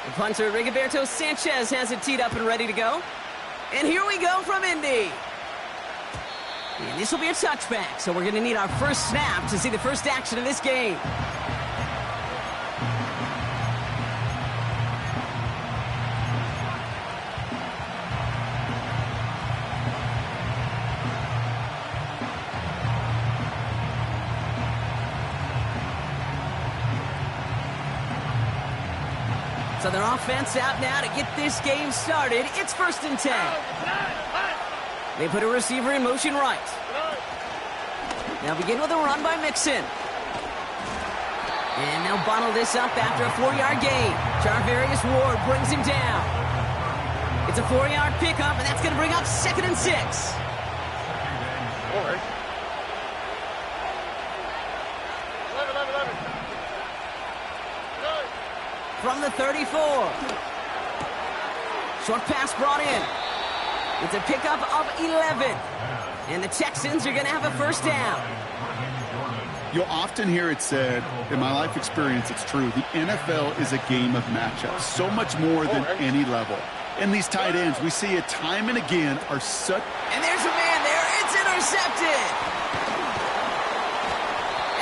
The punter, Rigoberto Sanchez, has it teed up and ready to go. And here we go from Indy. And this will be a touchback, so we're going to need our first snap to see the first action of this game. So their offense out now to get this game started. It's 1st and 10. They put a receiver in motion right. Now begin with a run by Mixon. And they'll bottle this up after a 4-yard gain. Charvarius Ward brings him down. It's a 4-yard pickup, and that's going to bring up 2nd and 6. From the 34. Short pass brought in. It's a pickup of 11. And the Texans are going to have a first down. You'll often hear it said, in my life experience, it's true, the NFL is a game of matchups, so much more than any level. And these tight ends, we see it time and again, are such... And there's a man there. It's intercepted.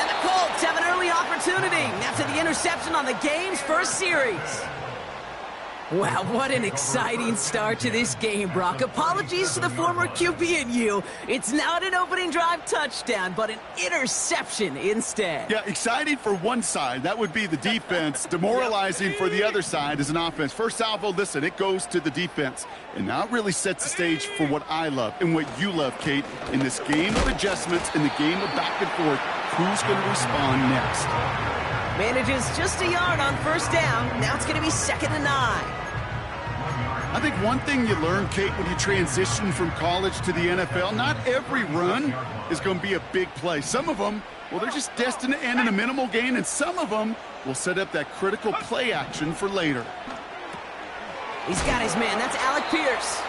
And the Colts have an early opportunity after the interception on the game's first series. Wow, what an exciting start to this game, Brock. Apologies to the former QB and you. It's not an opening drive touchdown, but an interception instead. Yeah, exciting for one side. That would be the defense. Demoralizing for the other side as an offense. First salvo, listen, it goes to the defense. And now it really sets the stage for what I love and what you love, Kate, in this game of adjustments, in the game of back and forth. Who's going to respond next? Manages just a yard on first down. Now it's going to be 2nd and 9. I think one thing you learn, Kate, when you transition from college to the NFL, not every run is going to be a big play. Some of them, well, they're just destined to end in a minimal gain, and some of them will set up that critical play action for later. He's got his man. That's Alec Pierce.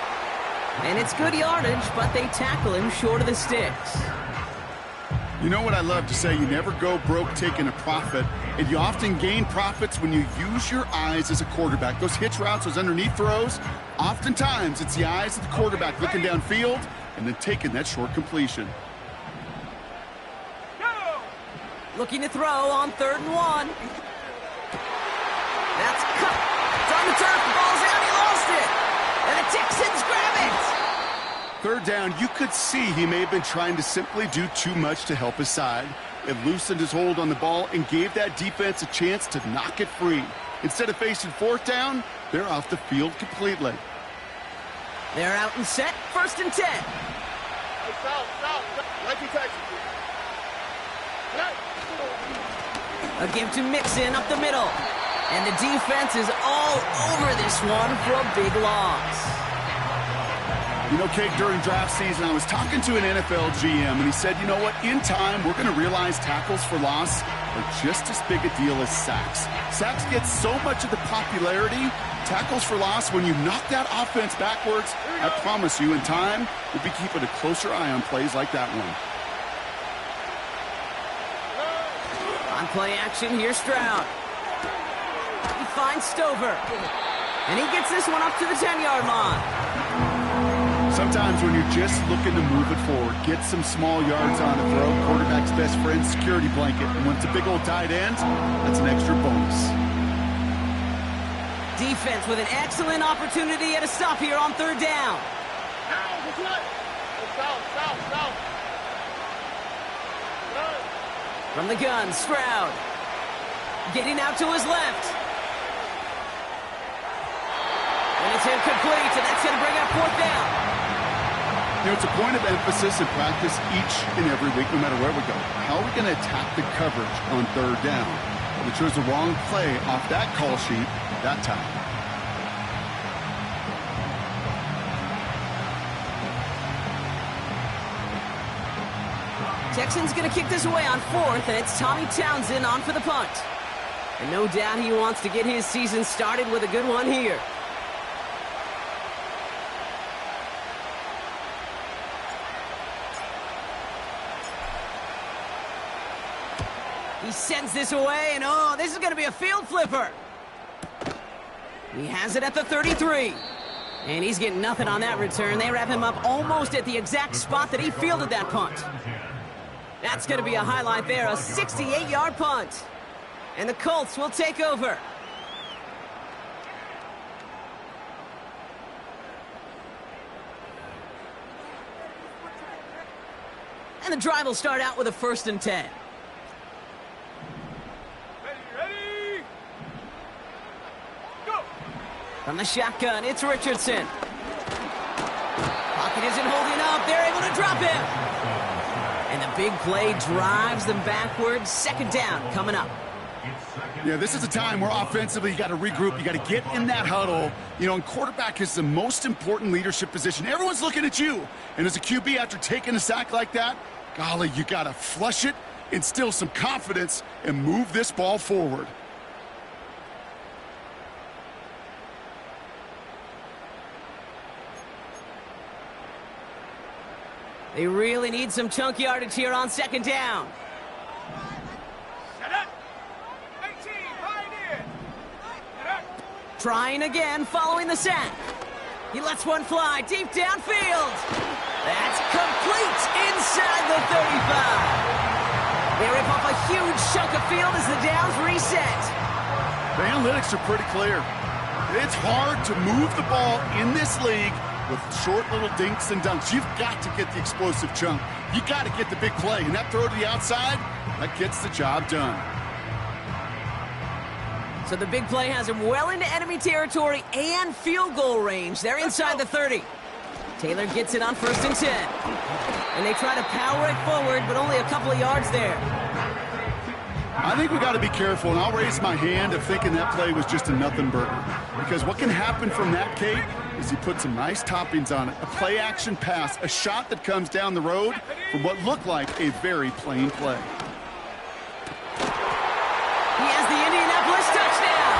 And it's good yardage, but they tackle him short of the sticks. You know what I love to say? You never go broke taking a profit, and you often gain profits when you use your eyes as a quarterback. Those hitch routes, those underneath throws, oftentimes it's the eyes of the quarterback looking downfield and then taking that short completion. Looking to throw on 3rd and 1. That's cut. It's on the turf. The ball's out. He lost it. And the Texans grab it. 3rd down, you could see he may have been trying to simply do too much to help his side. It loosened his hold on the ball and gave that defense a chance to knock it free. Instead of facing 4th down, they're off the field completely. They're out and set. 1st and 10. A give to Mixon up the middle. And the defense is all over this one for a big loss. You know, Kate, during draft season, I was talking to an NFL GM, and he said, you know what, in time, we're going to realize tackles for loss are just as big a deal as sacks. Sacks get so much of the popularity. Tackles for loss, when you knock that offense backwards, I promise you, in time, we'll be keeping a closer eye on plays like that one. On play action, here's Stroud. He finds Stover. And he gets this one up to the 10-yard line. Sometimes when you're just looking to move it forward, get some small yards on the throw, quarterback's best friend, security blanket. And when it's a big old tight end, that's an extra bonus. Defense with an excellent opportunity at a stop here on 3rd down. From the gun, Stroud. Getting out to his left. And it's incomplete, and that's going to bring up 4th down. You know, it's a point of emphasis in practice each and every week, no matter where we go. How are we going to attack the coverage on 3rd down? We chose the wrong play off that call sheet that time. Texans going to kick this away on 4th, and it's Tommy Townsend on for the punt. And no doubt he wants to get his season started with a good one here. He sends this away, and oh, this is going to be a field flipper. He has it at the 33. And he's getting nothing on that return. They wrap him up almost at the exact spot that he fielded that punt. That's going to be a highlight there, a 68-yard punt. And the Colts will take over. And the drive will start out with a 1st and 10. Ready, go! From the shotgun, it's Richardson. Pocket isn't holding up. They're able to drop him. And the big play drives them backwards. 2nd down coming up. Yeah, this is a time where offensively you got to regroup. You got to get in that huddle. You know, and quarterback is the most important leadership position. Everyone's looking at you. And as a QB, after taking a sack like that, golly, you got to flush it, instill some confidence, and move this ball forward. They really need some chunk yardage here on 2nd down. Set up! 18, right in! Set up! Trying again following the sack. He lets one fly deep downfield. That's complete inside the 35. They rip off a huge chunk of field as the downs reset. The analytics are pretty clear. It's hard to move the ball in this league with short little dinks and dunks. You've got to get the explosive chunk. You got to get the big play. And that throw to the outside, that gets the job done. So the big play has him well into enemy territory and field goal range. They're inside the 30. Taylor gets it on 1st and 10. And they try to power it forward, but only a couple of yards there. I think we got to be careful, and I'll raise my hand of thinking that play was just a nothing burger. Because what can happen from that, Kate, is he put some nice toppings on it. A play-action pass, a shot that comes down the road from what looked like a very plain play. He has the Indianapolis touchdown.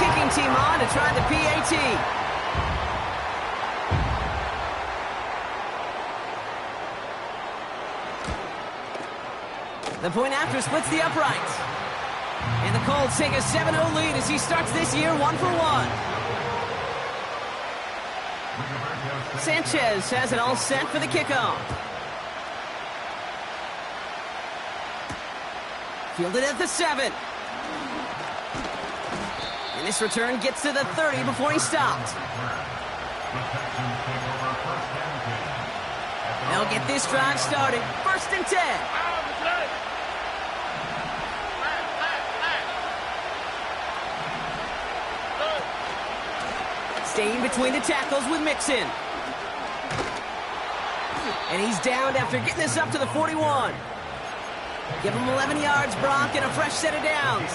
Kicking team on to try the PAT. The point after splits the uprights. And the Colts take a 7-0 lead as he starts this year 1-for-1. Sanchez has it all set for the kickoff. Fielded at the 7. And this return gets to the 30 before he stopped. They'll get this drive started. 1st and 10. Staying between the tackles with Mixon. And he's downed after getting this up to the 41. Give him 11 yards, Brock, and a fresh set of downs.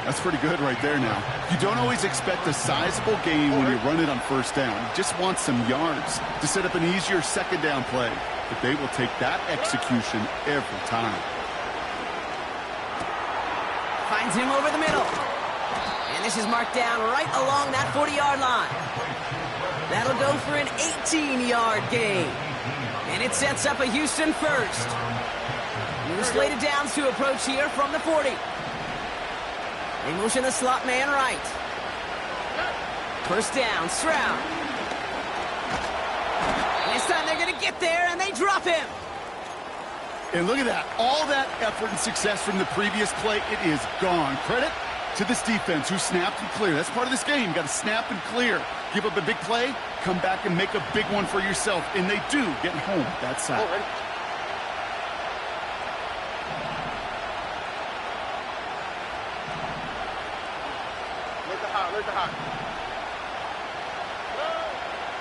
That's pretty good right there now. You don't always expect a sizable gain when you run it on 1st down. You just want some yards to set up an easier 2nd down play. But they will take that execution every time. Finds him over the middle. And this is marked down right along that 40-yard line. That'll go for an 18-yard gain. And it sets up a Houston 1st. New slated downs to approach here from the 40. They motion the slot man right. 1st down, Stroud. And this time they're going to get there, and they drop him. And look at that. All that effort and success from the previous play, it is gone. Credit to this defense who snapped and cleared. That's part of this game. You got to snap and clear. Give up a big play, come back and make a big one for yourself. And they do get home that side.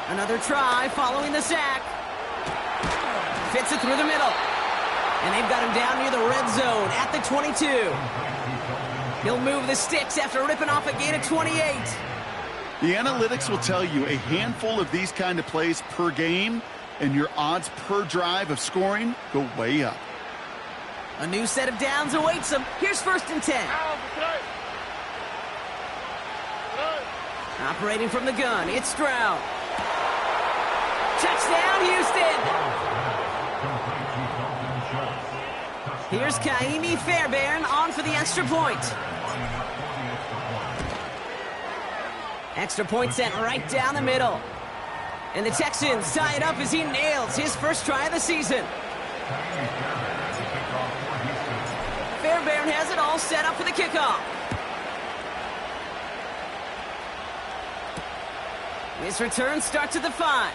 Another try following the sack. Fits it through the middle. And they've got him down near the red zone at the 22. He'll move the sticks after ripping off a gain of 28. The analytics will tell you a handful of these kind of plays per game, and your odds per drive of scoring go way up. A new set of downs awaits him. Here's 1st and 10. Operating from the gun, it's Stroud. Touchdown, Houston! Here's Kaimi Fairbairn on for the extra point. Extra point sent right down the middle. And the Texans tie it up as he nails his first try of the season. Fairbairn has it all set up for the kickoff. This return starts at the 5.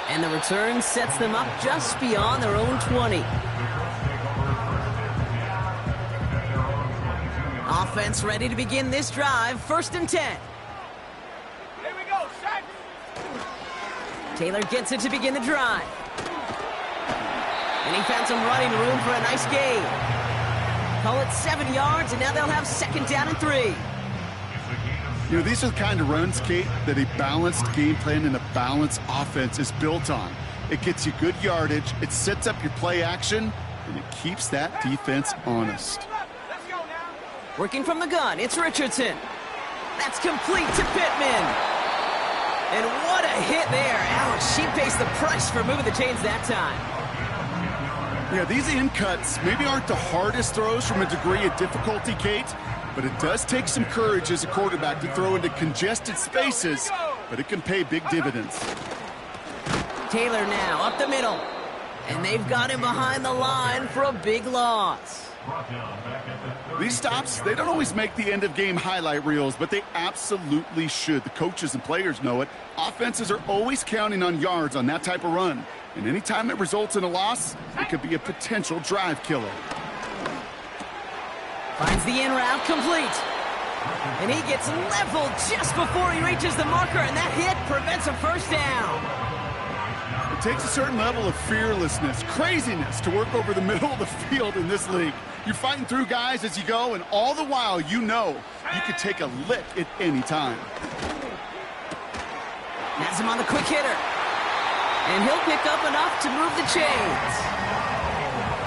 And the return sets them up just beyond their own 20. Offense ready to begin this drive. 1st and 10. Here we go, set. Taylor gets it to begin the drive. And he found some running room for a nice gain. Call it 7 yards, and now they'll have 2nd down and 3. You know, these are the kind of runs, Kate, that a balanced game plan and a balanced offense is built on. It gets you good yardage, it sets up your play action, and it keeps that defense honest. Let's go now. Working from the gun, it's Richardson. That's complete to Pittman. And what a hit there. Ouch, she pays the price for moving the chains that time. Yeah, these in cuts maybe aren't the hardest throws from a degree of difficulty, Kate, but it does take some courage as a quarterback to throw into congested spaces, but it can pay big dividends. Taylor now up the middle. And they've got him behind the line for a big loss. These stops, they don't always make the end-of-game highlight reels, but they absolutely should. The coaches and players know it. Offenses are always counting on yards on that type of run. And anytime it results in a loss, it could be a potential drive killer. Finds the in route complete. And he gets leveled just before he reaches the marker, and that hit prevents a 1st down. It takes a certain level of fearlessness, craziness to work over the middle of the field in this league. You're fighting through guys as you go, and all the while you know you could take a lick at any time. Has him on the quick hitter. And he'll pick up enough to move the chains.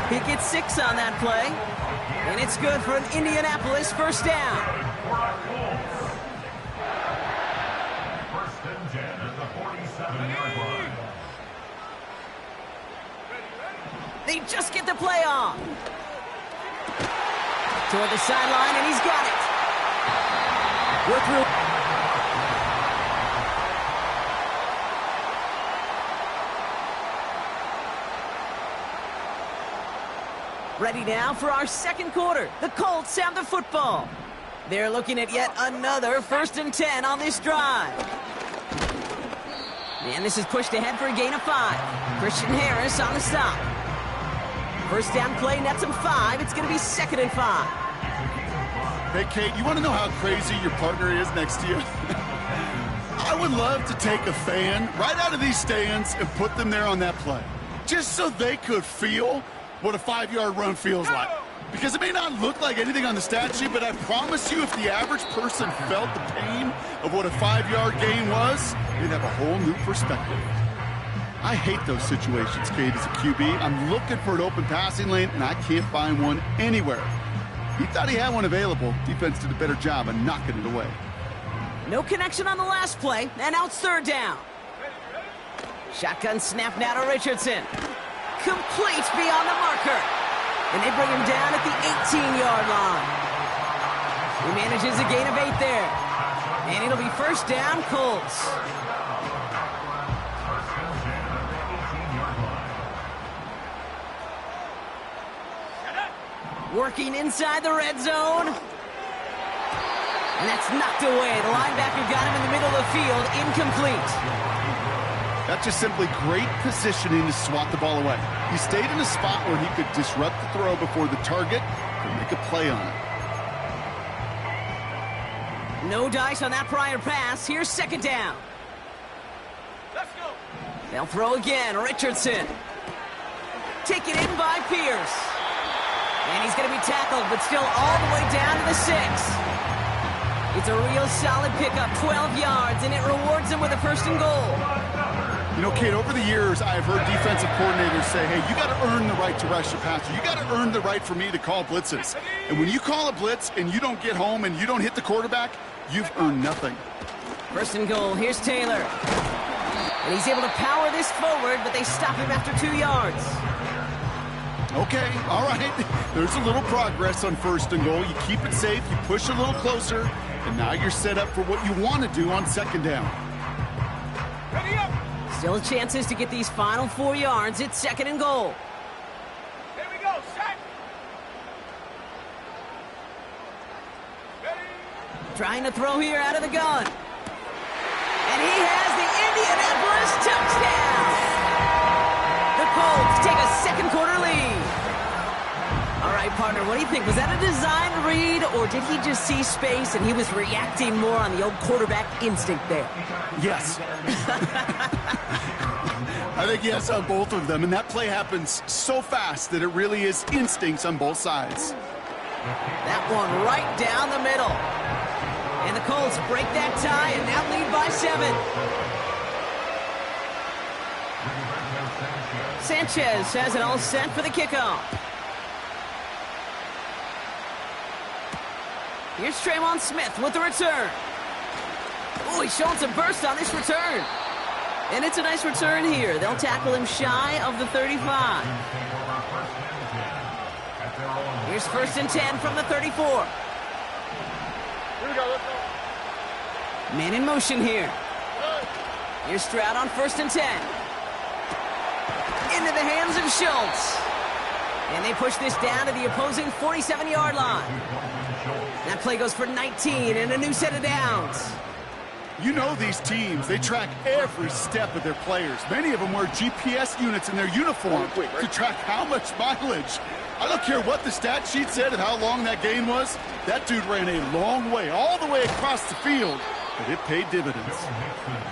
He gets 6 on that play. And it's good for an Indianapolis 1st down. 1st and 10 at the 47-yard line. They just get the play off. Toward the sideline, and he's got it. We're through. Ready now for our 2nd quarter. The Colts have the football. They're looking at yet another 1st and 10 on this drive. And this is pushed ahead for a gain of 5. Christian Harris on the stop. 1st down play nets him 5. It's going to be 2nd and 5. Hey, Kate, you want to know how crazy your partner is next to you? I would love to take a fan right out of these stands and put them there on that play, just so they could feel what a 5-yard run feels like. Because it may not look like anything on the stat sheet, but I promise you, if the average person felt the pain of what a 5-yard gain was, they'd have a whole new perspective. I hate those situations, Kate, as a QB. I'm looking for an open passing lane, and I can't find one anywhere. He thought he had one available. Defense did a better job of knocking it away. No connection on the last play, and now it's 3rd down. Shotgun snap now to Richardson. Complete beyond the marker. And they bring him down at the 18-yard line. He manages a gain of 8 there. And it'll be 1st down, Colts. Working inside the red zone. And that's knocked away. The linebacker got him in the middle of the field. Incomplete. That's just simply great positioning to swat the ball away. He stayed in a spot where he could disrupt the throw before the target could make a play on it. No dice on that prior pass. Here's 2nd down. Let's go. They'll throw again. Richardson. Taken in by Pierce. And he's going to be tackled, but still all the way down to the 6. It's a real solid pickup, 12 yards, and it rewards him with a 1st and goal. You know, Kate, over the years, I've heard defensive coordinators say, hey, you got to earn the right to rush the passer. You got to earn the right for me to call blitzes. And when you call a blitz and you don't get home and you don't hit the quarterback, you've earned nothing. 1st and goal. Here's Taylor. And he's able to power this forward, but they stop him after 2 yards. Okay, all right. There's a little progress on 1st and goal. You keep it safe, you push a little closer, and now you're set up for what you want to do on 2nd down. Ready up. Still chances to get these final 4 yards. It's 2nd and goal. Here we go. Set. Ready. Trying to throw here out of the gun. And he has the Indianapolis touchdown. The Colts take a 2nd quarter lead. All right, partner, what do you think? Was that a design read, or did he just see space and he was reacting more on the old quarterback instinct there? Yes. I think yes on both of them, and that play happens so fast that it really is instincts on both sides. That one right down the middle. And the Colts break that tie and now lead by 7. Sanchez has it all set for the kickoff. Here's Tremon Smith with the return. Oh, he's showing some burst on this return. And it's a nice return here. They'll tackle him shy of the 35. Here's 1st and 10 from the 34. Here we go. Let's go. Man in motion here. Here's Stroud on 1st and 10. Into the hands of Schultz. And they push this down to the opposing 47-yard line. That play goes for 19 and a new set of downs. You know these teams, they track every step of their players. Many of them wear GPS units in their uniform to track how much mileage. I don't care what the stat sheet said and how long that gain was. That dude ran a long way, all the way across the field, but it paid dividends.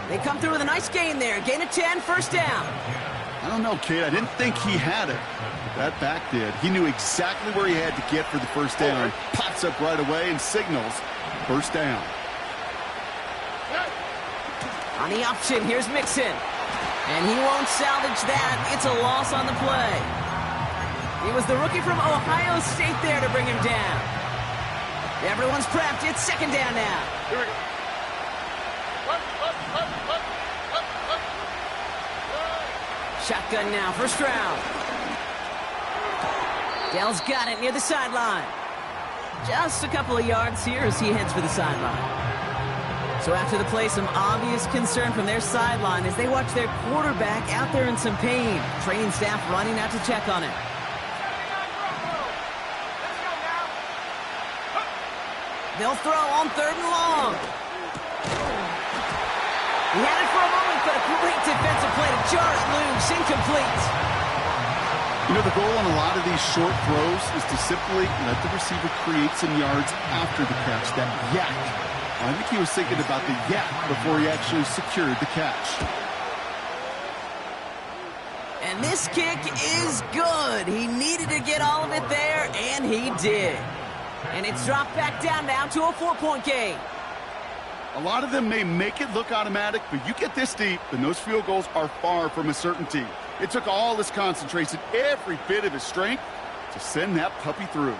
They come through with a nice gain there. Gain of 10, 1st down. I don't know, kid. I didn't think he had it. That back did. He knew exactly where he had to get for the 1st down. Pops up right away and signals 1st down. On the option, here's Mixon. And he won't salvage that. It's a loss on the play. It was the rookie from Ohio State there to bring him down. Everyone's prepped. It's 2nd down now. Here we go. Shotgun now for Stroud. Dell's got it near the sideline. Just a couple of yards here as he heads for the sideline. So after the play, some obvious concern from their sideline as they watch their quarterback out there in some pain. Training staff running out to check on him. They'll throw on 3rd and long. He had it for a moment, but a great defensive play to jar it loose. Incomplete. You know, the goal on a lot of these short throws is to simply let the receiver create some yards after the catch, that yak. I think he was thinking about the yak before he actually secured the catch. And this kick is good. He needed to get all of it there, and he did. And it's dropped back down now to a 4-point game. A lot of them may make it look automatic, but you get this deep, and those field goals are far from a certainty. It took all his concentration, every bit of his strength, to send that puppy through.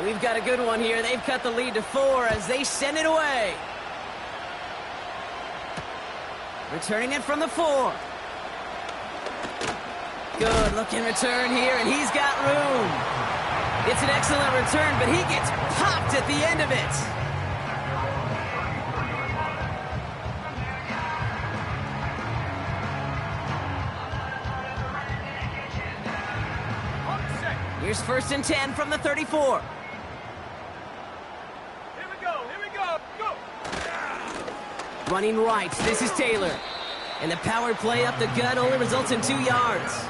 We've got a good one here. They've cut the lead to 4 as they send it away. Returning it from the 4. Good looking return here, and he's got room. It's an excellent return, but he gets popped at the end of it. Here's 1st and 10 from the 34. Here we go. Go. Running right, this is Taylor. And the power play up the gut only results in 2 yards.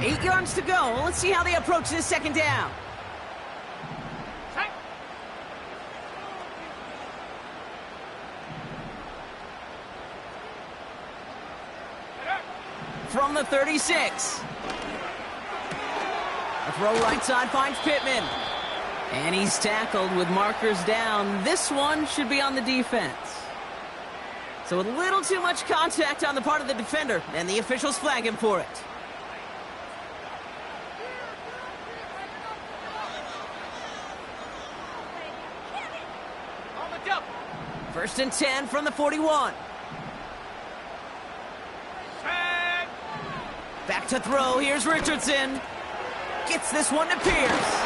Eight yards to go. Let's see how they approach this 2nd down. From the 36. A throw right side finds Pittman. And he's tackled with markers down. This one should be on the defense. So a little too much contact on the part of the defender, and the officials flag him for it. On the double. 1st and 10 from the 41. Tag. Back to throw. Here's Richardson. Gets this one to Pierce.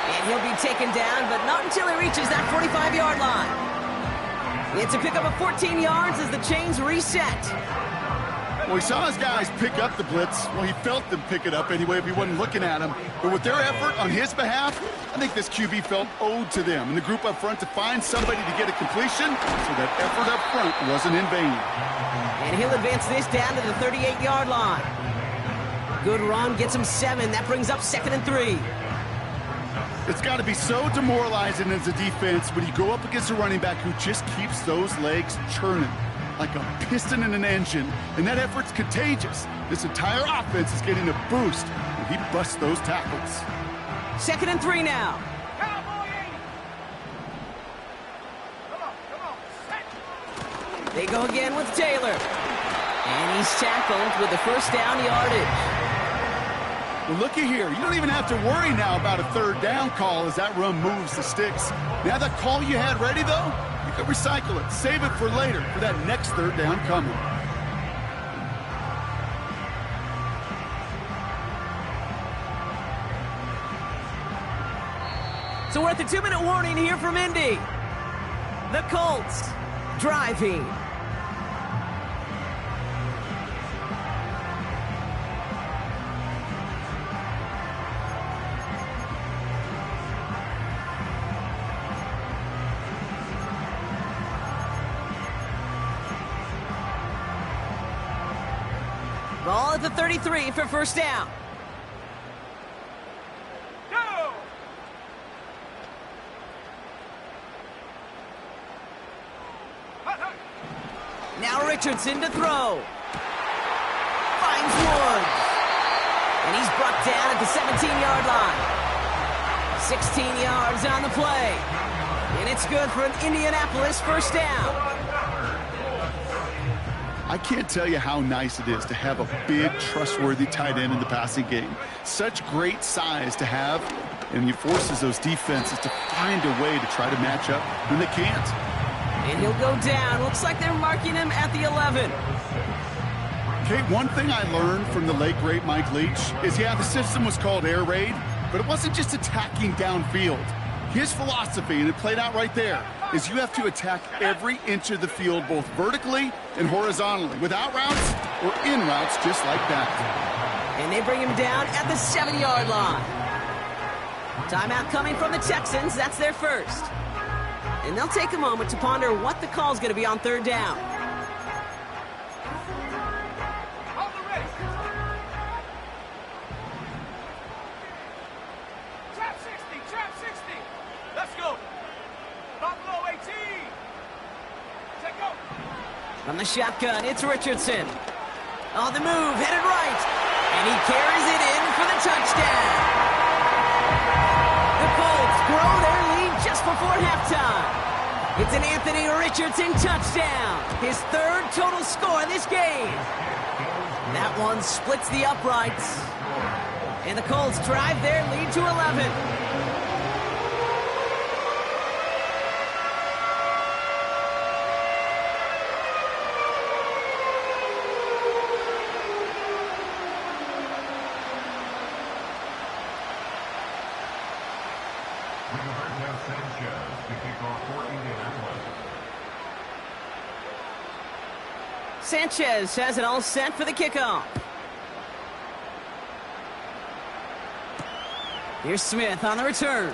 And he'll be taken down, but not until he reaches that 45-yard line. It's a pickup of 14 yards as the chains reset. Well, he saw his guys pick up the blitz. Well, he felt them pick it up anyway if he wasn't looking at him. But with their effort on his behalf, I think this QB felt owed to them and the group up front to find somebody to get a completion, so that effort up front wasn't in vain. And he'll advance this down to the 38-yard line. Good run, gets him 7. That brings up 2nd and 3. It's got to be so demoralizing as a defense when you go up against a running back who just keeps those legs churning like a piston in an engine, and that effort's contagious. This entire offense is getting a boost when he busts those tackles. 2nd and 3 now. Cowboy 80. Come on. Set. They go again with Taylor. And he's tackled with the first down yardage. Well, looky here. You don't even have to worry now about a 3rd down call as that run moves the sticks. Now that call you had ready, though, you can recycle it. Save it for later for that next 3rd down coming. So we're at the 2-minute warning here from Indy. The Colts driving. Ball at the 33 for 1st down. Go. Now Richardson to throw. Finds Woods. And he's brought down at the 17-yard line. 16 yards on the play. And it's good for an Indianapolis 1st down. I can't tell you how nice it is to have a big, trustworthy tight end in the passing game. Such great size to have, and he forces those defenses to find a way to try to match up when they can't. And he'll go down. Looks like they're marking him at the 11. Okay, one thing I learned from the late, great Mike Leach is, yeah, the system was called air raid, but it wasn't just attacking downfield. His philosophy, and it played out right there, is you have to attack every inch of the field, both vertically and horizontally, with out routes or in routes just like that. And they bring him down at the 7-yard line. Timeout coming from the Texans. That's their first. And they'll take a moment to ponder what the call's going to be on 3rd down. On the ready. Trap 60. Let's go. Buffalo 18. Take go. From the shotgun, it's Richardson. On the move, headed right. And he carries it in for the touchdown. The Colts grow their lead just before halftime. It's an Anthony Richardson touchdown. His 3rd total score in this game. That one splits the uprights. And the Colts drive their lead to 11. Sanchez has it all set for the kickoff. Here's Smith on the return.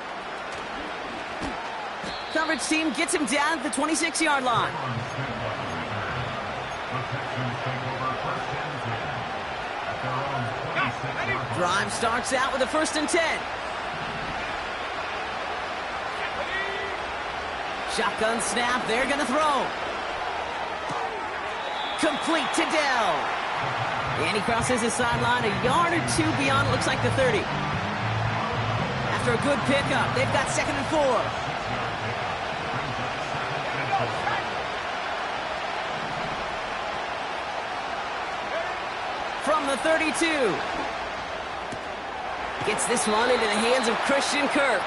Coverage team gets him down at the 26-yard line. Drive starts out with a 1st and 10. Shotgun snap, they're going to throw. Complete to Dell. And he crosses the sideline a yard or two beyond, looks like the 30. After after a good pickup. They've got 2nd and 4. From the 32. Gets this one into the hands of Christian Kirk.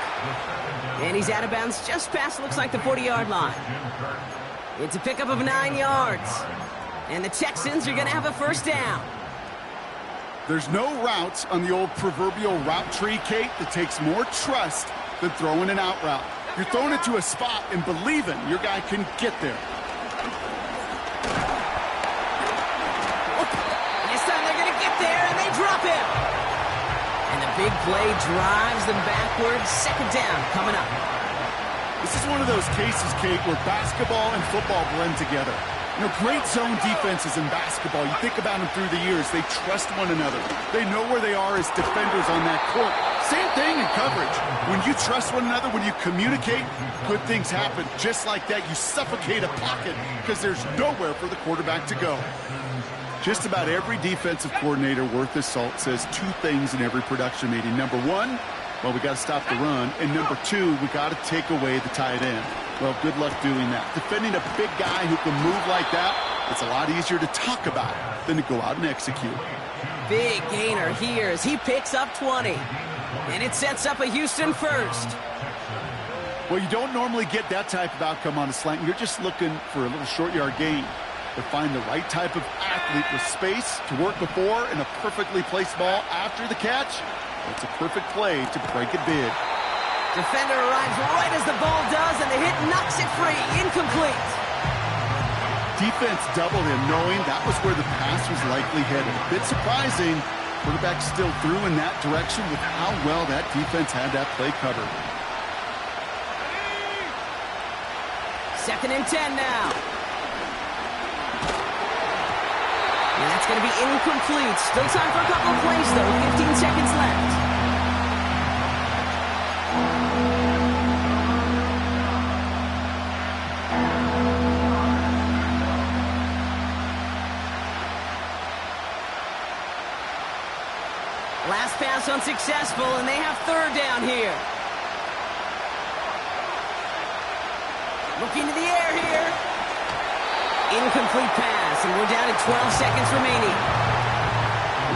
And he's out of bounds just past, looks like, the 40-yard line. It's a pickup of 9 yards. And the Texans are going to have a first down. There's no routes on the old proverbial route tree, Kate, that takes more trust than throwing an out route. You're throwing it to a spot and believing your guy can get there. This time they're going to get there, and they drop him. And the big play drives them backwards. 2nd down coming up. This is one of those cases, Kate, where basketball and football blend together. You know, great zone defenses in basketball. You think about them through the years. They trust one another. They know where they are as defenders on that court. Same thing in coverage. When you trust one another, when you communicate, good things happen. Just like that, you suffocate a pocket because there's nowhere for the quarterback to go. Just about every defensive coordinator worth his salt says 2 things in every production meeting. Number 1, well, we got to stop the run. And number 2, we got to take away the tight end. Well, good luck doing that. Defending a big guy who can move like that, it's a lot easier to talk about than to go out and execute. Big gainer here as he picks up 20. And it sets up a Houston first. Well, you don't normally get that type of outcome on a slant. You're just looking for a little short yard gain. To find the right type of athlete with space to work before and a perfectly placed ball after the catch, it's a perfect play to break it big. Defender arrives right as the ball does, and the hit knocks it free. Incomplete. Defense doubled him, knowing that was where the pass was likely headed. A bit surprising. Quarterback still threw in that direction with how well that defense had that play covered. 2nd and 10 now. And that's going to be incomplete. Still time for a couple of plays, though. 15 seconds left. Last pass unsuccessful, and they have 3rd down here. Looking to the air here. Incomplete pass, and we're down to 12 seconds remaining.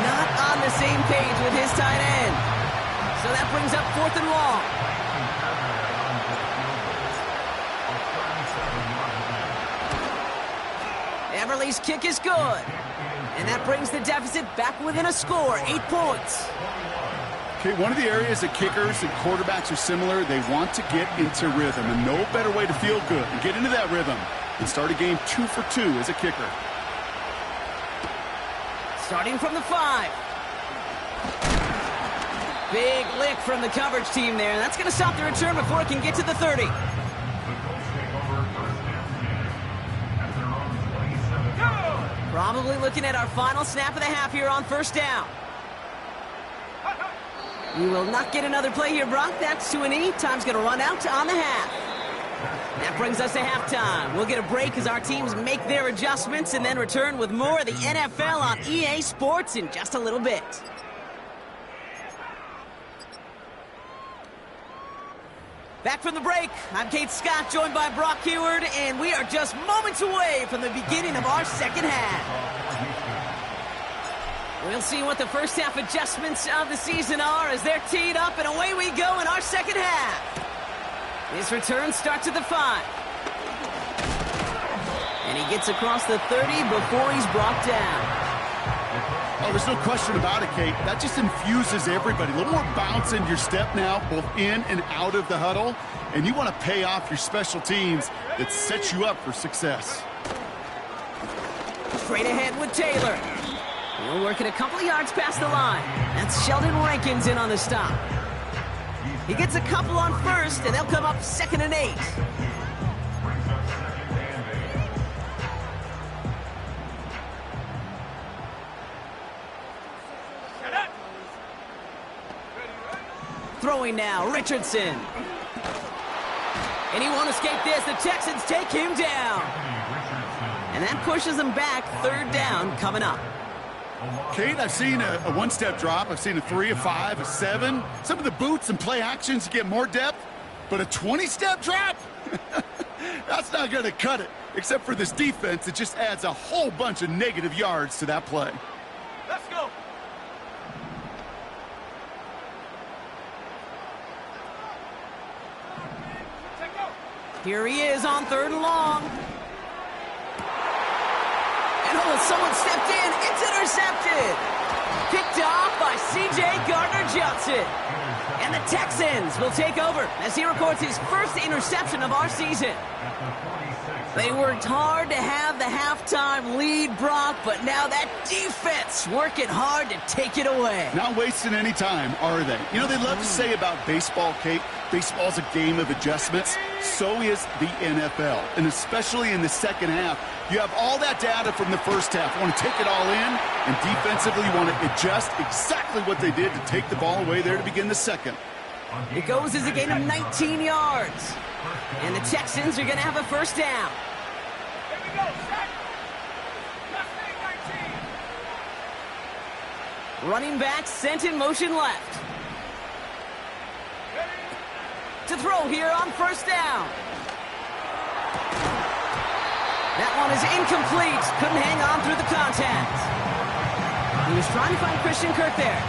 Not on the same page with his tight end. So that brings up 4th and long. Everly's kick is good. And that brings the deficit back within a score, 8 points. Okay, one of the areas that kickers and quarterbacks are similar, they want to get into rhythm, and no better way to feel good and get into that rhythm than start a game 2 for 2 as a kicker. Starting from the 5. Big lick from the coverage team there. That's going to stop the return before it can get to the 30. Probably looking at our final snap of the half here on 1st down. We will not get another play here, Brock. That's to an E. Time's going to run out on the half. That brings us to halftime. We'll get a break as our teams make their adjustments and then return with more of the NFL on EA Sports in just a little bit. Back from the break, I'm Kate Scott, joined by Brock Huard, and we are just moments away from the beginning of our 2nd half. We'll see what the first half adjustments of the season are as they're teed up, and away we go in our 2nd half. His return starts at the 5. And he gets across the 30 before he's brought down. Oh, there's no question about it, Kate. That just infuses everybody. A little more bounce in your step now, both in and out of the huddle. And you want to pay off your special teams that sets you up for success. Straight ahead with Taylor. He'll work it a couple of yards past the line. That's Sheldon Rankins in on the stop. He gets a couple on 1st, and they'll come up 2nd and 8. Throwing now, Richardson. And he won't escape this. The Texans take him down. And that pushes them back. 3rd down coming up. Kate, I've seen a one-step drop. I've seen a 3, a 5, a 7. Some of the boots and play actions get more depth, but a 20-step drop? That's not going to cut it. Except for this defense, it just adds a whole bunch of negative yards to that play. Let's go. Take go. Here he is on 3rd and long. And oh, someone stepped in. It's intercepted. Picked off by C.J. Gardner-Johnson. And the Texans will take over as he records his first interception of our season. They worked hard to have the halftime lead, Brock, but now that defense working hard to take it away. Not wasting any time, are they? You know, they love to say about baseball, Kate, baseball's a game of adjustments. So is the NFL, and especially in the second half. You have all that data from the first half. You want to take it all in, and defensively you want to adjust exactly what they did to take the ball away there to begin the second. It goes as a gain of 19 yards. And the Texans are going to have a first down. Here we go. Set. Left leg 19. Running back sent in motion left. Ready. To throw here on first down. That one is incomplete. Couldn't hang on through the contact. He was trying to find Christian Kirk there.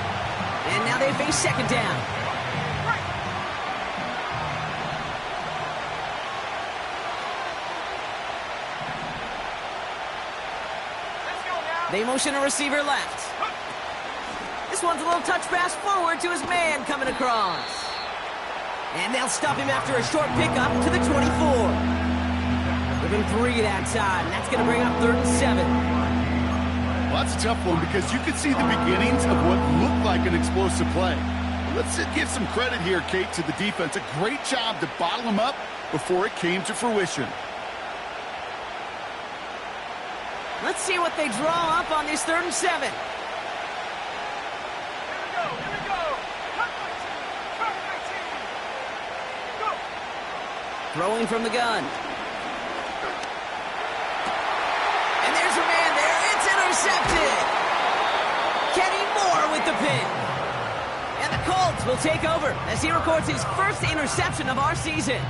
And now they face second down. They motion a receiver left. This one's a little touch pass forward to his man coming across. And they'll stop him after a short pickup to the 24. Give him 3 that time. That's going to bring up 3rd and 7. Well, that's a tough one because you could see the beginnings of what looked like an explosive play. Let's give some credit here, Kate, to the defense. A great job to bottle him up before it came to fruition. Let's see what they draw up on this 3rd and 7. Here we go. Here we go. Cut 19. Go. Throwing from the gun. And there's a man there. It's intercepted. Kenny Moore with the pin. And the Colts will take over as he records his first interception of our season.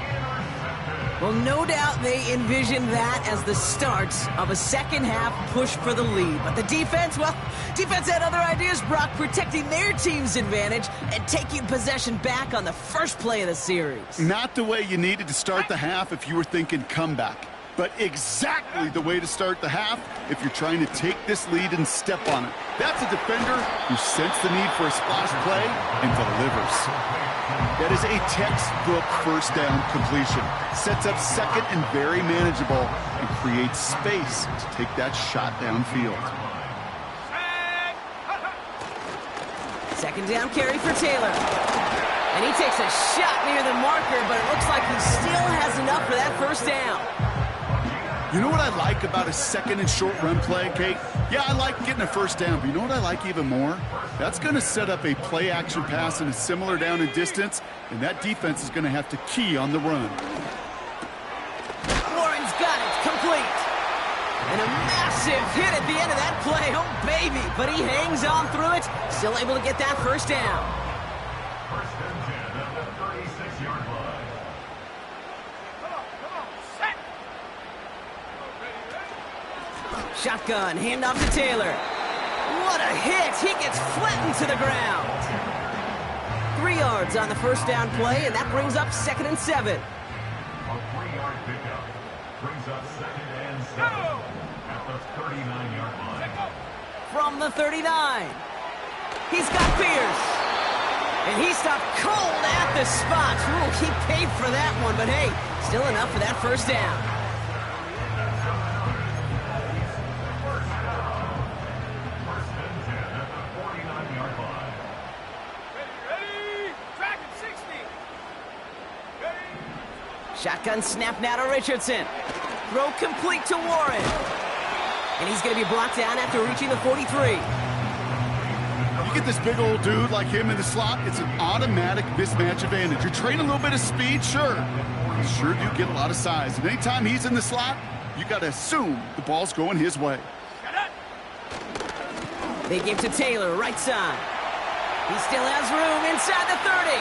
Well, no doubt they envisioned that as the start of a second-half push for the lead. But the defense, well, defense had other ideas, Brock, protecting their team's advantage and taking possession back on the first play of the series. Not the way you needed to start the half if you were thinking comeback, but exactly the way to start the half if you're trying to take this lead and step on it. That's a defender who sensed the need for a splash play and delivers. That is a textbook first down completion. Sets up second and very manageable and creates space to take that shot downfield. Second down carry for Taylor. And he takes a shot near the marker, but it looks like he still has enough for that first down. You know what I like about a second and short run play, Kate? Yeah, I like getting a first down, but you know what I like even more? That's going to set up a play action pass in a similar down and distance, and that defense is going to have to key on the run. Warren's got it, complete. And a massive hit at the end of that play, oh baby, but he hangs on through it, still able to get that first down. First and 10 at the 36-yard line. Come on. Set. Ready. Shotgun, handoff to Taylor. What a hit! He gets flattened to the ground. 3 yards on the first down play, and that brings up 2nd and 7. A 3-yard pickup brings up 2nd and 7 at the 39-yard line. From the 39. He's got Pierce. And he stopped cold at the spot. Ooh, he paid for that one, but hey, still enough for that first down. First and 10 at the 49-yard line. Ready. Track at 60. Ready. Shotgun snap now to Richardson. Throw complete to Warren. And he's going to be blocked down after reaching the 43. You get this big old dude like him in the slot, it's an automatic mismatch advantage. You're trading a little bit of speed, sure. You sure do get a lot of size. And anytime he's in the slot, you got to assume the ball's going his way. Got it. They give to Taylor, right side. He still has room inside the 30.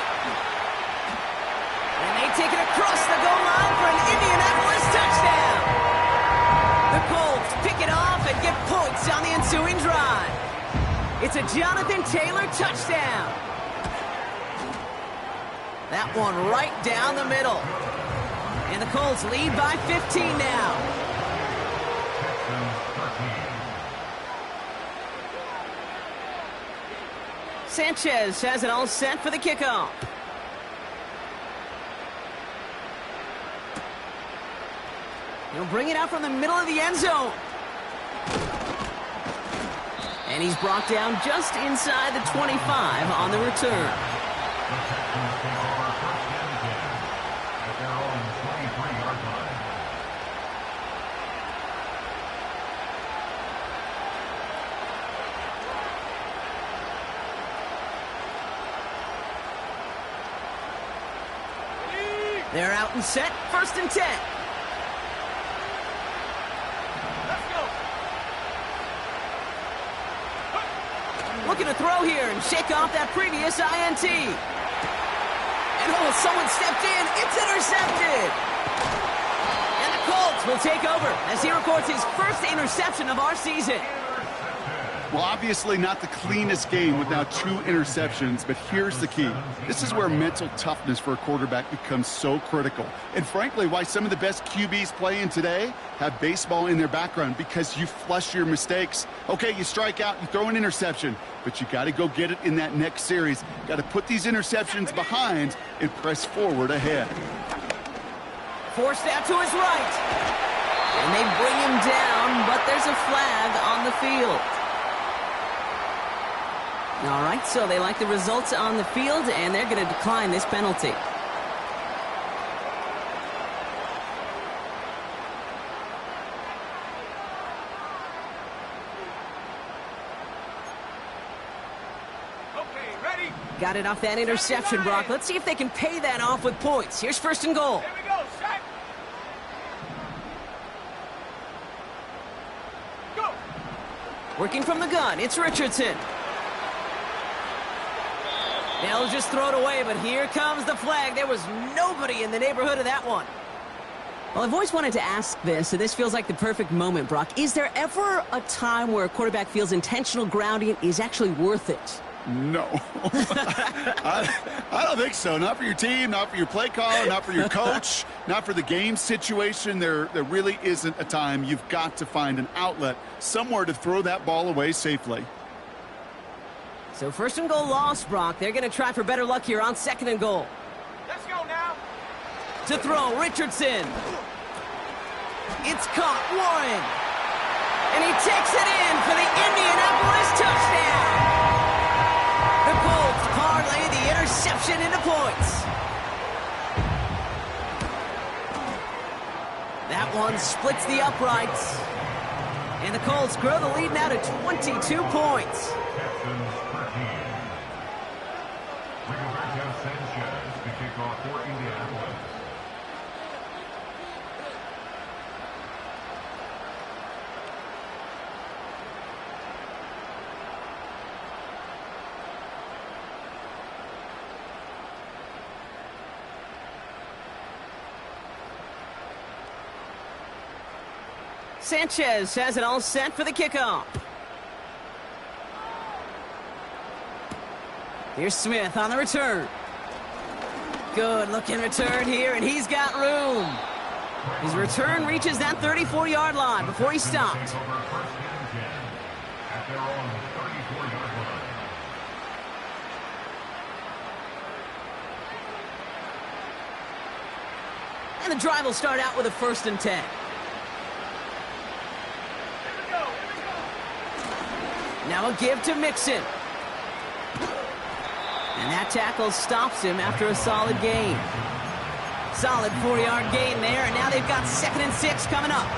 And they take it across the goal line for an Indianapolis touchdown. The Colts pick it off and get points on the ensuing drive. It's a Jonathan Taylor touchdown. That one right down the middle. And the Colts lead by 15 now. Sanchez has it all set for the kickoff. He'll bring it out from the middle of the end zone. And he's brought down just inside the 25 on the return. They're out and set, 1st and 10. Let's go. Looking to throw here and shake off that previous INT. And someone stepped in. It's intercepted. And the Colts will take over as he records his first interception of our season. Well, obviously not the cleanest game with now 2 interceptions, but here's the key. This is where mental toughness for a quarterback becomes so critical. And frankly, why some of the best QBs playing today have baseball in their background, because you flush your mistakes. Okay, you strike out, you throw an interception, but you got to go get it in that next series. Got to put these interceptions behind and press forward ahead. Forced out to his right. And they bring him down, but there's a flag on the field. All right, so they like the results on the field, and they're going to decline this penalty. Okay, ready? Got it off that interception, Brock. Let's see if they can pay that off with points. Here's 1st and goal. Here we go, set. Go. Working from the gun, it's Richardson. They'll just throw it away, but here comes the flag. There was nobody in the neighborhood of that one. Well, I've always wanted to ask this, and this feels like the perfect moment, Brock. Is there ever a time where a quarterback feels intentional grounding is actually worth it? No. I don't think so. Not for your team, not for your play caller, not for your coach, not for the game situation. There really isn't a time. You've got to find an outlet, somewhere to throw that ball away safely. So 1st and goal lost, Brock. They're going to try for better luck here on 2nd and goal. Let's go now. To throw, Richardson. It's caught, Warren. And he takes it in for the Indianapolis touchdown. The Colts parlay the interception into points. That one splits the uprights. And the Colts grow the lead now to 22 points. Rigoberto Sanchez to kick off for Indianapolis. Sanchez has it all set for the kickoff. Here's Smith on the return. Good looking return here, and he's got room. His return reaches that 34-yard line before he stopped. And the drive will start out with a 1st and 10. Now a give to Mixon. And that tackle stops him after a solid gain. Solid 4-yard gain there, and now they've got 2nd and 6 coming up.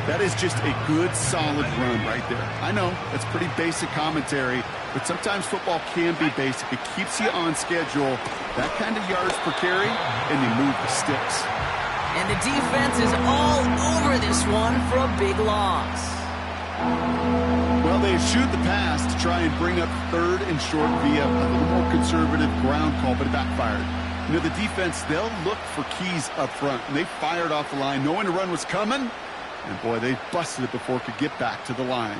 That is just a good, solid run right there. I know, that's pretty basic commentary, but sometimes football can be basic. It keeps you on schedule, that kind of yards per carry, and you move the sticks. And the defense is all over this one for a big loss. Well, they shoot the pass to try and bring up third and short via a little more conservative ground call, but it backfired. You know, the defense, they'll look for keys up front, and they fired off the line knowing the run was coming, and boy, they busted it before it could get back to the line.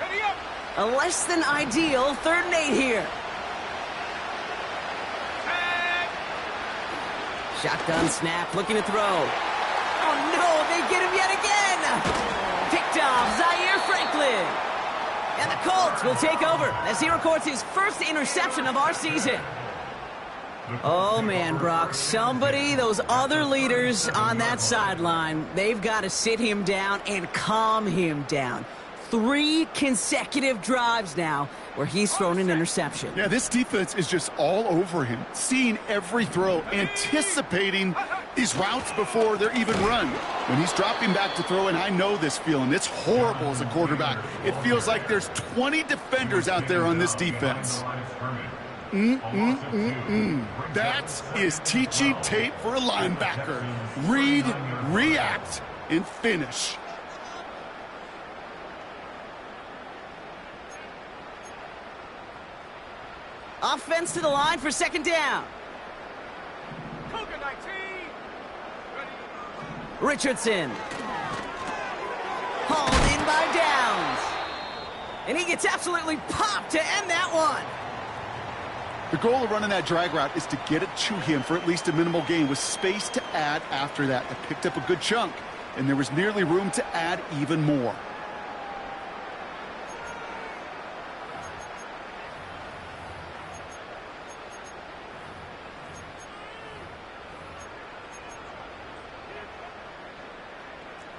Ready up. A less than ideal 3rd and 8 here. Shotgun snap, looking to throw. Oh no, they get him yet again! Picked off Zaire Franklin. And the Colts will take over as he records his first interception of our season. Oh man, Brock, those other leaders on that sideline, they've got to sit him down and calm him down. 3 consecutive drives now where he's thrown an interception. Yeah, this defense is just all over him, seeing every throw, anticipating these routes before they're even run. When he's dropping back to throw, and I know this feeling, it's horrible as a quarterback. It feels like there's 20 defenders out there on this defense. That is teaching tape for a linebacker. Read, react, and finish. Offense to the line for 2nd down. Cougar 19. Ready. Richardson. Hauled in by Downs. And he gets absolutely popped to end that one. The goal of running that drag route is to get it to him for at least a minimal gain with space to add after that. They picked up a good chunk, and there was nearly room to add even more.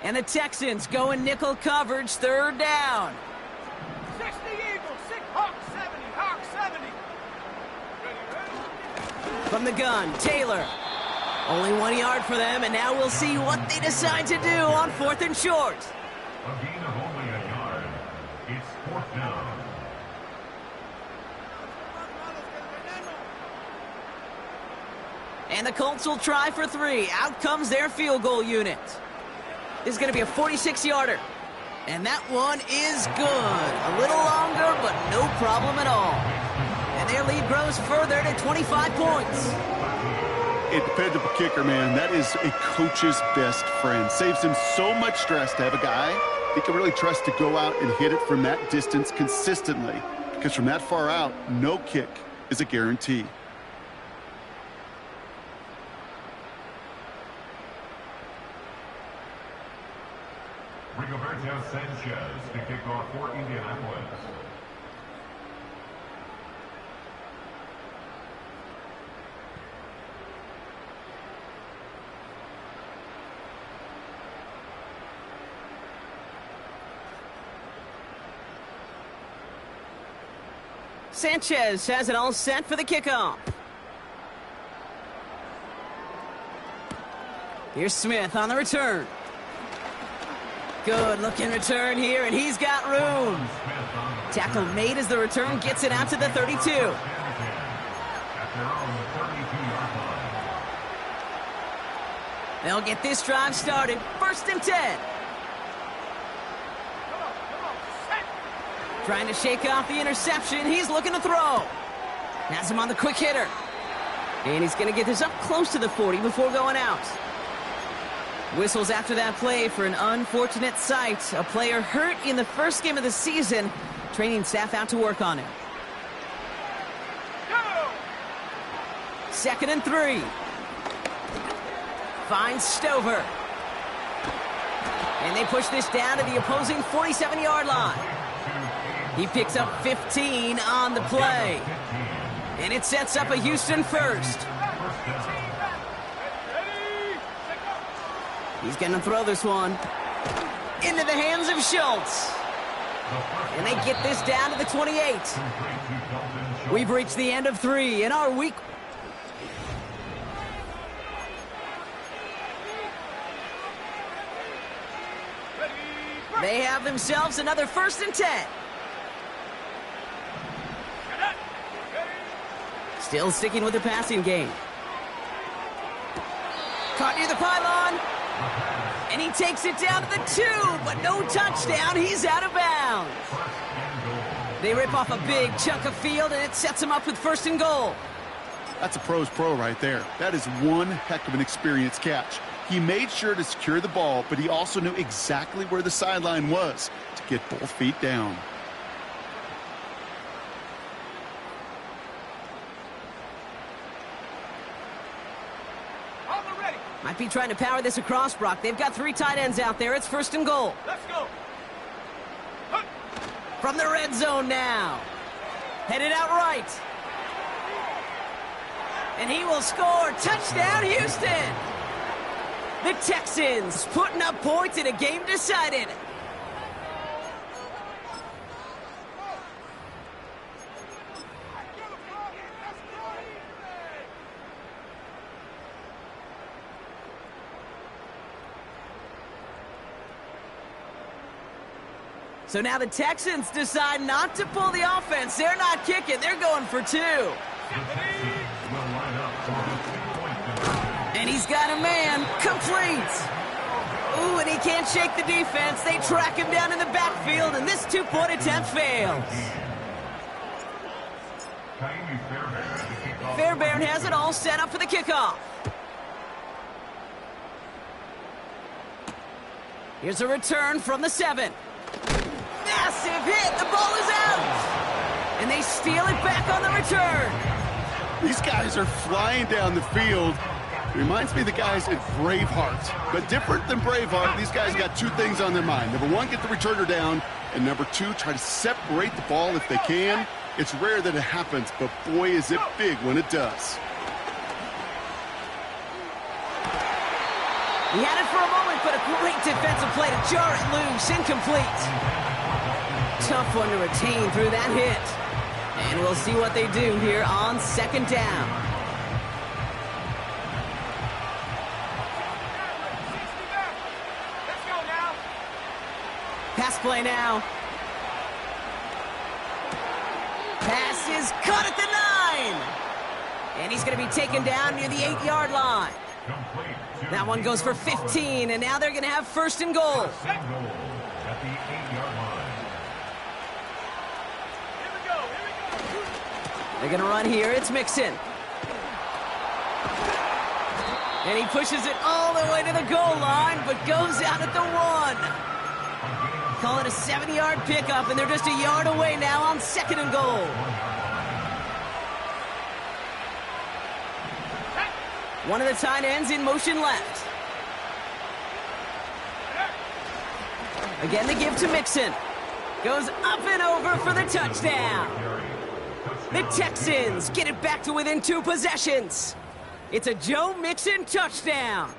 And the Texans go in nickel coverage, 3rd down. 60 Eagles, 6 Hawk 70, Hawk 70. Ready. From the gun, Taylor. Only 1 yard for them, and now we'll see what they decide to do on 4th and short. A gain of only a yard. It's 4th down. And the Colts will try for 3. Out comes their field goal unit. This is going to be a 46-yarder. And that one is good. A little longer, but no problem at all. And their lead grows further to 25 points. A dependable kicker, man. That is a coach's best friend. Saves him so much stress to have a guy he can really trust to go out and hit it from that distance consistently. Because from that far out, no kick is a guarantee. Rigoberto Sanchez to kick off for Indianapolis. Sanchez has it all set for the kickoff. Here's Smith on the return. Good looking return here, and he's got room. Tackle made as the return gets it out to the 32. They'll get this drive started. 1st and 10. Trying to shake off the interception. He's looking to throw. Has him on the quick hitter. And he's going to get this up close to the 40 before going out. Whistles after that play for an unfortunate sight. A player hurt in the first game of the season. Training staff out to work on him. 2nd and 3. Finds Stover. And they push this down to the opposing 47-yard line. He picks up 15 on the play. And it sets up a Houston first. He's going to throw this one into the hands of Schultz. And they get this down to the 28. We've reached the end of 3 in our week. They have themselves another 1st and 10. Still sticking with the passing game. Caught near the pylon. And he takes it down to the 2, but no touchdown. He's out of bounds. They rip off a big chunk of field, and it sets them up with 1st and goal. That's a pro's pro right there. That is one heck of an experienced catch. He made sure to secure the ball, but he also knew exactly where the sideline was to get both feet down. On the ready. Might be trying to power this across, Brock. They've got 3 tight ends out there. It's 1st and goal. Let's go. From the red zone now. Headed out right. And he will score. Touchdown, Houston. The Texans putting up points in a game decided. So now the Texans decide not to pull the offense. They're not kicking. They're going for 2. And he's got a man. Complete. Ooh, and he can't shake the defense. They track him down in the backfield, and this 2-point attempt fails. Fairbairn has it all set up for the kickoff. Here's a return from the 7. Massive hit. The ball is out. And they steal it back on the return. These guys are flying down the field. Reminds me of the guys at Braveheart. But different than Braveheart, these guys got 2 things on their mind. Number 1, get the returner down. And number 2, try to separate the ball if they can. It's rare that it happens, but boy, is it big when it does. He had it for a moment, but a great defensive play to jar it loose. Incomplete. Tough one to retain through that hit. And we'll see what they do here on 2nd down. Let's go now. Pass play now. Pass is caught at the 9. And he's going to be taken down near the 8-yard line. That one goes for 15, and now they're going to have 1st and goal. At the 8-yard line. They're going to run here. It's Mixon. And he pushes it all the way to the goal line, but goes out at the 1. Call it a 70-yard pickup, and they're just a yard away now on 2nd and goal. One of the tight ends in motion left. Again, the give to Mixon. Goes up and over for the touchdown. The Texans get it back to within 2 possessions. It's a Joe Mixon touchdown.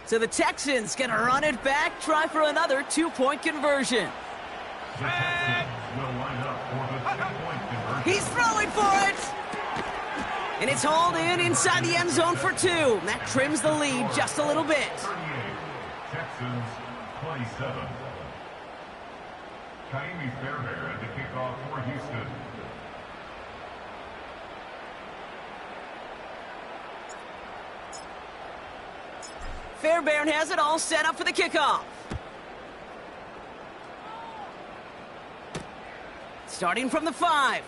So the Texans gonna run it back, try for another 2-point conversion. He's throwing for it! And it's hauled in inside the end zone for 2. That trims the lead just a little bit. Texans 27. Kaimi Fairbairn to kick off for Houston. Fairbairn has it all set up for the kickoff. Starting from the 5.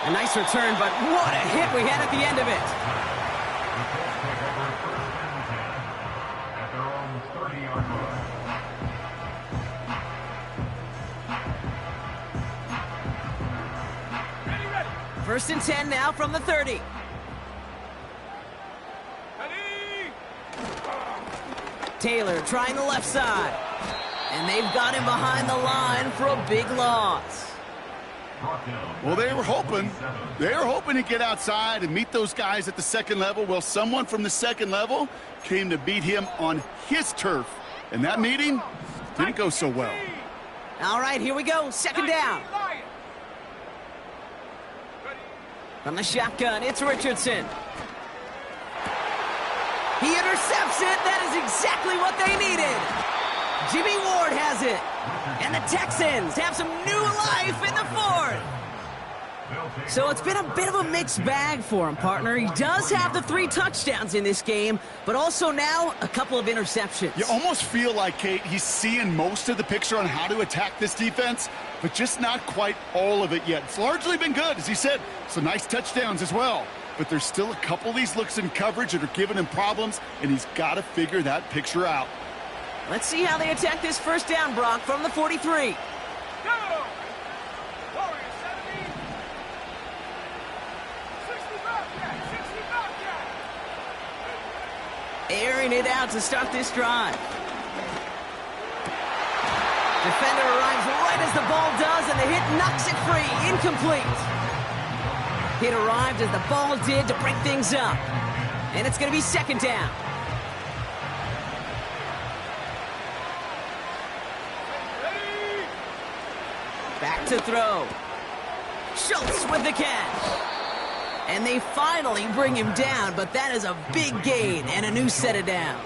A nice return, but what a hit we had at the end of it. At their own 30-yard line. 1st and 10 now from the 30. Taylor trying the left side. And they've got him behind the line for a big loss. Well, they were hoping to get outside and meet those guys at the 2nd level. Well, someone from the 2nd level came to beat him on his turf. And that meeting didn't go so well. All right, here we go. 2nd down. From the shotgun, it's Richardson. He intercepts it. That is exactly what they needed. Jimmy Ward has it. And the Texans have some new life in the 4th. So it's been a bit of a mixed bag for him, partner. He does have the 3 touchdowns in this game, but also now a couple of interceptions. You almost feel like, Kate, he's seeing most of the picture on how to attack this defense, but just not quite all of it yet. It's largely been good, as he said. Some nice touchdowns as well. But there's still a couple of these looks in coverage that are giving him problems, and he's got to figure that picture out. Let's see how they attack this first down, Brock, from the 43. Go! Warriors 70. 60 Bobcat, 60 Bobcat. Airing it out to start this drive. Defender arrives right as the ball does, and the hit knocks it free. Incomplete. Hit arrived as the ball did to break things up. And it's going to be second down. Ready? Back to throw. Schultz with the catch. And they finally bring him down, but that is a big gain and a new set of downs.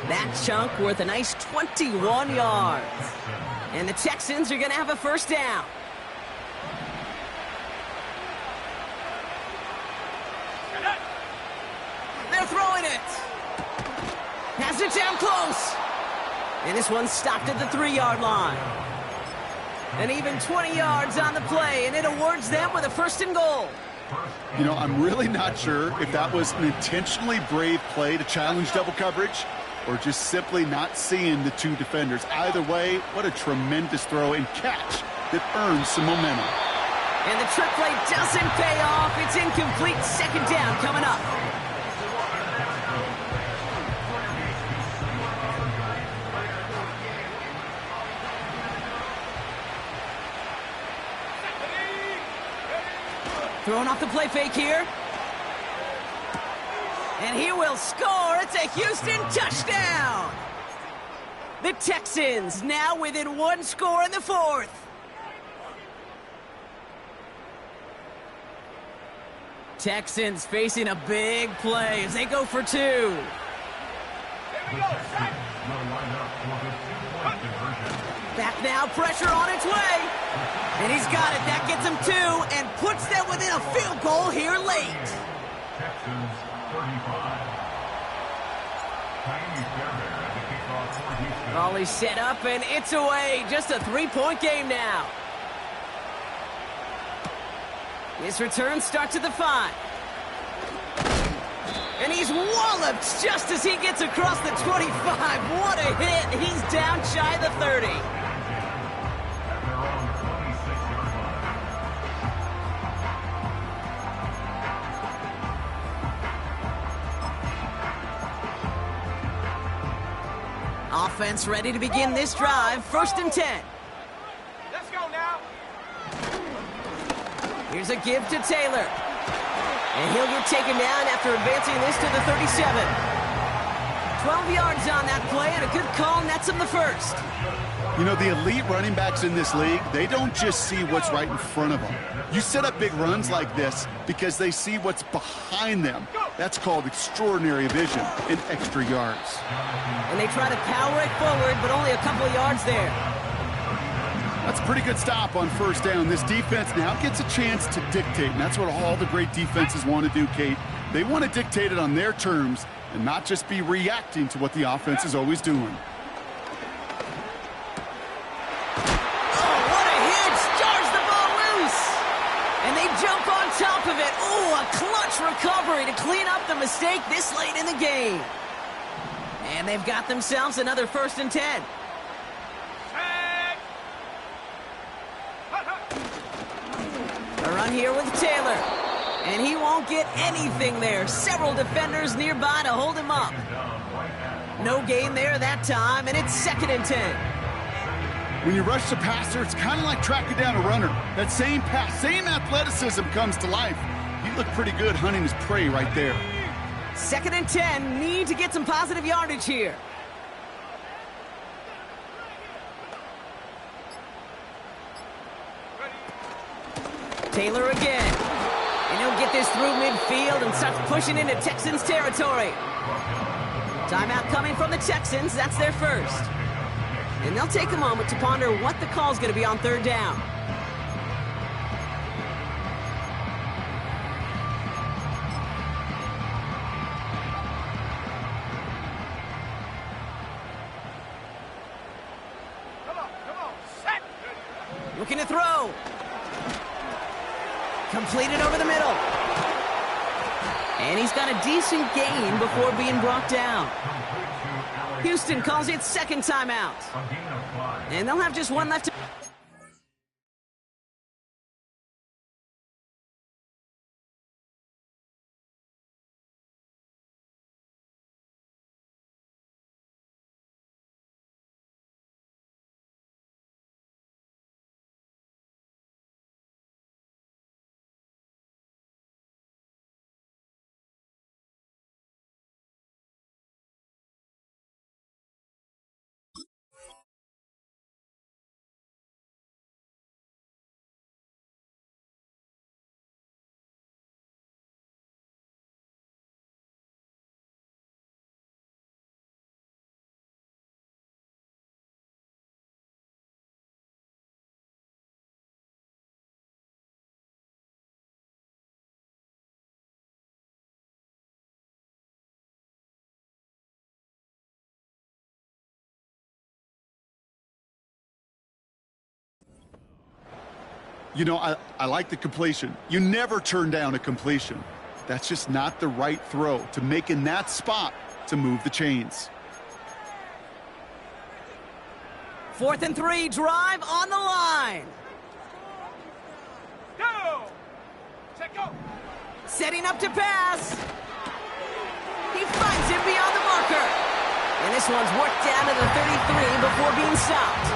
That chunk worth a nice 21 yards. And the Texans are going to have a first down. They're throwing it. Has it down close. And this one's stopped at the 3-yard line. And even 20 yards on the play, and it awards them with a first and goal. You know, I'm really not sure if that was an intentionally brave play to challenge double coverage or just simply not seeing the 2 defenders. Either way, what a tremendous throw and catch that earns some momentum. And the trick play doesn't pay off. It's incomplete. Second down coming up. Throwing off the play fake here. And he will score. It's a Houston touchdown. The Texans now within 1 score in the 4th. Texans facing a big play as they go for 2. Here we go, set. Back now, pressure on its way. And he's got it. That gets him 2 and puts them within a field goal here late. Texans 35. Tiny Fairbairn at the kickoff for Houston. Raleigh set up and it's away. Just a 3-point game now. His return starts at the 5. And he's walloped just as he gets across the 25. What a hit. He's down shy of the 30. Offense ready to begin this drive. First and 10. Let's go now. Here's a give to Taylor. And he'll get taken down after advancing this to the 37. 12 yards on that play, and a good call nets him the first. You know, the elite running backs in this league, they don't just see what's right in front of them. You set up big runs like this because they see what's behind them. That's called extraordinary vision and extra yards. And they try to power it forward, but only a couple of yards there. That's a pretty good stop on first down. This defense now gets a chance to dictate, and that's what all the great defenses want to do, Kate. They want to dictate it on their terms and not just be reacting to what the offense is always doing. Oh, what a hit! Jars the ball loose! And they jump on top of it. Oh, a clutch recovery to clean up the mistake this late in the game. And they've got themselves another first and 10. A run here with Taylor. And he won't get anything there. Several defenders nearby to hold him up. No gain there that time, and it's second and 10. When you rush the passer, it's kind of like tracking down a runner. That same pass, same athleticism comes to life. He looked pretty good hunting his prey right there. Second and 10. Need to get some positive yardage here. Taylor again. And he'll get this through midfield and starts pushing into Texans territory. Timeout coming from the Texans. That's their first. And they'll take a moment to ponder what the call's going to be on third down. Looking to throw. Completed over the middle. And he's got a decent gain before being brought down. Houston calls it second timeout. And they'll have just one left to... You know, I like the completion. You never turn down a completion. That's just not the right throw to make in that spot to move the chains. 4th and 3, drive on the line. Go! Check go! Setting up to pass. He finds him beyond the marker. And this one's worked down to the 33 before being stopped.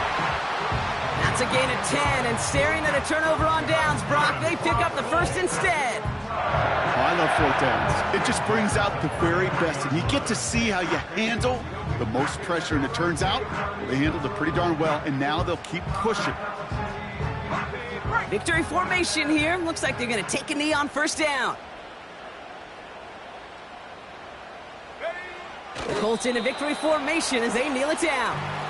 That's a gain of 10, and staring at a turnover on downs, Brock, they pick up the first instead. Oh, I love 4th downs. It just brings out the very best, and you get to see how you handle the most pressure, and it turns out they handled it pretty darn well, and now they'll keep pushing. Victory formation here. Looks like they're going to take a knee on first down. The Colts in a victory formation as they kneel it down.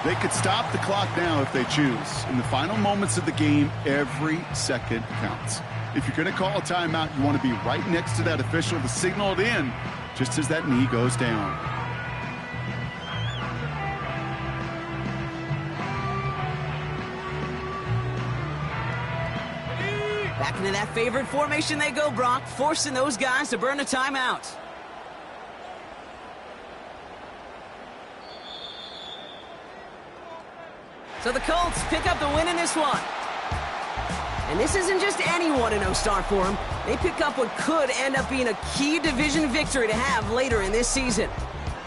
They could stop the clock now if they choose. In the final moments of the game, every second counts. If you're going to call a timeout, you want to be right next to that official to signal it in just as that knee goes down. Back into that favorite formation they go, Brock, forcing those guys to burn a timeout. So the Colts pick up the win in this one. And this isn't just any 1-0 start for them. They pick up what could end up being a key division victory to have later in this season.